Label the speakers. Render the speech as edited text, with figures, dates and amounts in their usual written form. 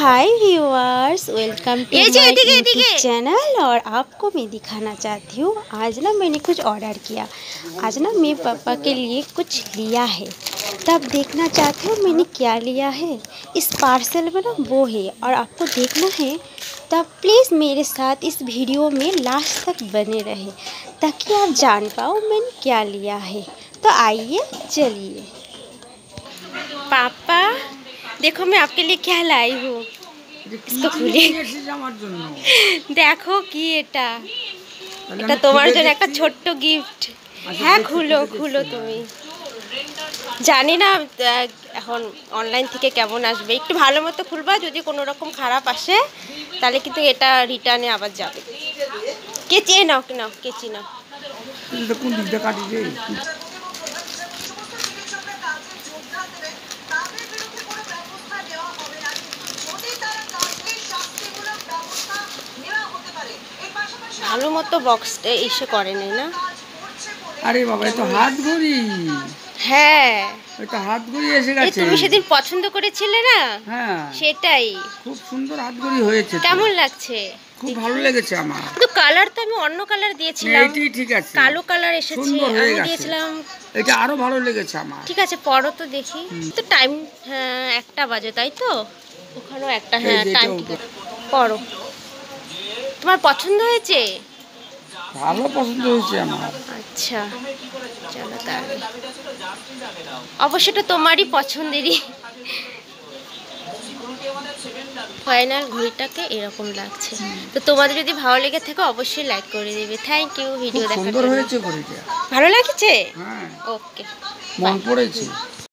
Speaker 1: Hi viewers, welcome to my YouTube channel. और आपको मैं दिखाना चाहती हूँ, आज ना मैंने कुछ ऑर्डर किया। आज ना मेरे पापा के लिए कुछ लिया है, तब देखना चाहती हूँ मैंने क्या लिया है। इस पार्सल में ना वो है और आपको देखना है, तब प्लीज़ मेरे साथ इस वीडियो में लास्ट तक बने रहे ताकि आप जान पाओ मैंने क्या लिया है। तो आइए चलिए। पापा देखो मैं आपके लिए क्या लाई हूँ। इसको খুলে দেখো কি এটা। এটা তোমার জন্য একটা ছোট্ট গিফট। হ্যাঁ খুলো খুলো তুমি। জানি না এখন অনলাইন থেকে কেমন আসবে, একটু ভালো মতো খুলবা। যদি কোনো রকম খারাপ আসে তাহলে কিন্তু এটা রিটার্নে আবার যাবে। কেচি নাও নাও, কেচি নাও।
Speaker 2: কোন দিকটা কাটি রে?
Speaker 1: ভালো মতো বক্সটা এসে করে নাই না।
Speaker 2: আরে বাবা, এটা হাত ঘড়ি।
Speaker 1: হ্যাঁ
Speaker 2: এটা হাত ঘড়ি এসে গেছে।
Speaker 1: তুমি সেদিন পছন্দ করেছিলে না?
Speaker 2: হ্যাঁ
Speaker 1: সেটাই।
Speaker 2: খুব সুন্দর হাত ঘড়ি হয়েছে।
Speaker 1: কেমন লাগছে?
Speaker 2: খুব ভালো লেগেছে আমার।
Speaker 1: কিন্তু কালার তো আমি অন্য কালার দিয়েছিলাম।
Speaker 2: এটাই ঠিক আছে,
Speaker 1: কালো কালার এসেছে, আমি দিয়েছিলাম।
Speaker 2: এটা আরো ভালো লেগেছে আমার।
Speaker 1: ঠিক আছে পরো তো দেখি। তো টাইম একটা বাজে তাই তো? ওখানেও একটা, হ্যাঁ টাইম পরো। তোমার পছন্দ হয়েছে?
Speaker 2: ভালো পছন্দ হয়েছে আমার।
Speaker 1: আচ্ছা চলো তাহলে। অবশ্যই তোমারই পছন্দেরই। ফাইনাল ঘড়িটাকে এরকম লাগছে। তো তোমাদের যদি ভালো লেগে থাকে অবশ্যই লাইক করে দেবে। থ্যাংক ইউ ভিডিও দেখার জন্য।
Speaker 2: সুন্দর হয়েছে ঘড়িটা।
Speaker 1: ভালো লাগছে?
Speaker 2: হ্যাঁ
Speaker 1: ওকে
Speaker 2: মন পড়েছে।